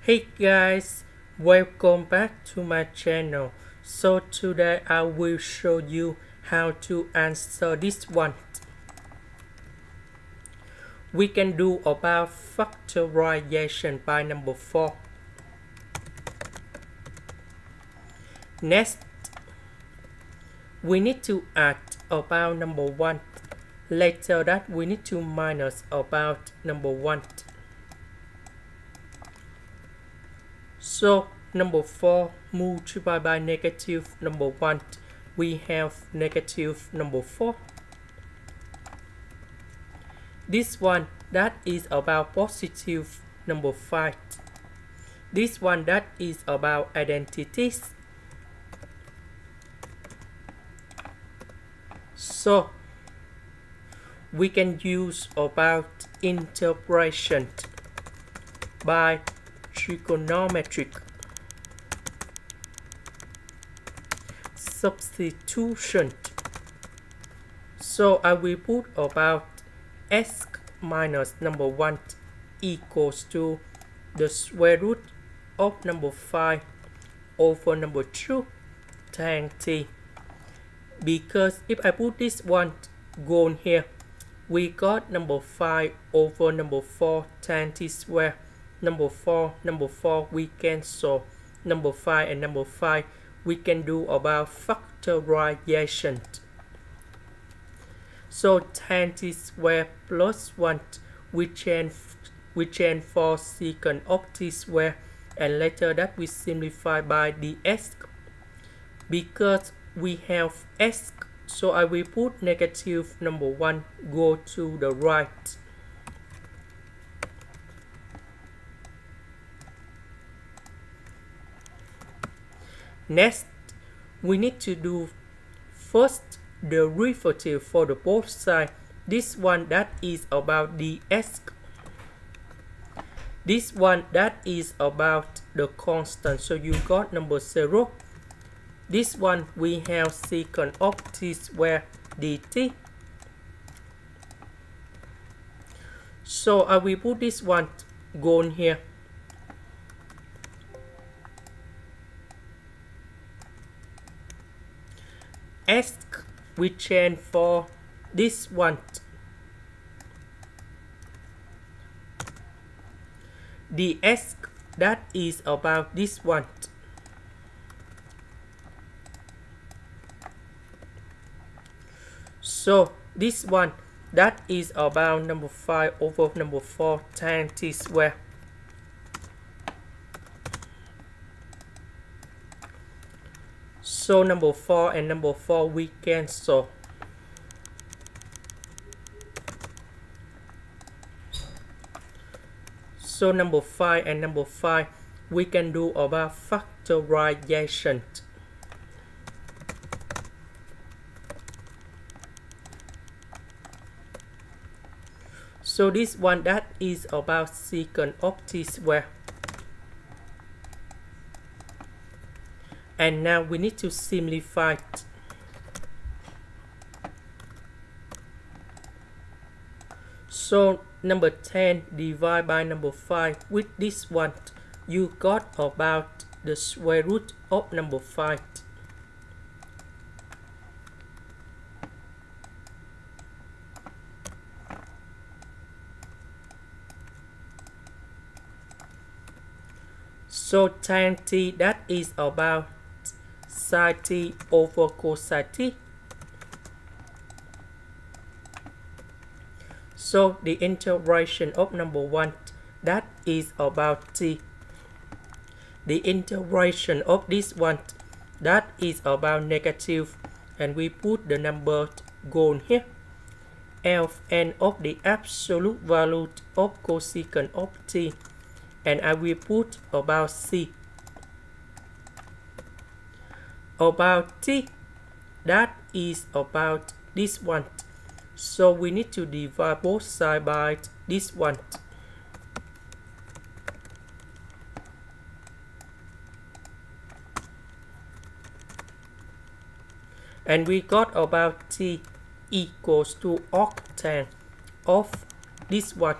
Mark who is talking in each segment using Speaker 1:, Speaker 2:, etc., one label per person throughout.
Speaker 1: Hey guys, welcome back to my channel. So today I will show you how to answer this one. We can do about factorization by number 4. Next, we need to add about number 1. Later that we need to minus about number 1. So number 4 multiplied by negative number 1, we have negative number 4. This one that is about positive number 5. This one that is about identities. So we can use about integration by trigonometric substitution. So I will put about s minus number 1 equals to the square root of number 5 over number 2 tan t. Because if I put this one gone here, we got number 5 over number 4 tan t square. Number 4 we cancel. Number 5 and number 5 we can do about factorization. So tan t square plus 1 we change for secant of t square, and later that we simplify by the s. Because we have s, so I will put negative number 1 go to the right. Next, we need to do first derivative for the both sides. This one that is about the s. This one that is about the constant. So you got number 0. This one we have secant of t square dt. So I will put this one gone here. S we change for this one. The s that is about this one. So this one that is about number 5 over number 4 tan t square. So number 4 and number 4 we cancel. So number 5 and number 5 we can do about factorization. So this one that is about secant of t square. And now we need to simplify it. So number 10 divided by number 5 with this one, you got about the square root of number 5. So tan t that is about sin t over cosine t. So the integration of number 1 that is about t. The integration of this one that is about negative, and we put the number gone here. Ln of the absolute value of cosecant of t, and I will put about c. About t that is about this one. So we need to divide both sides by this one. And we got about t equals to octane of this one.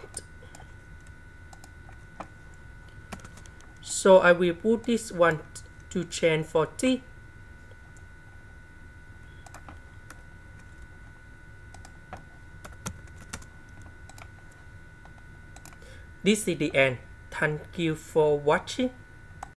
Speaker 1: So I will put this one to change for t. This is the end. Thank you for watching.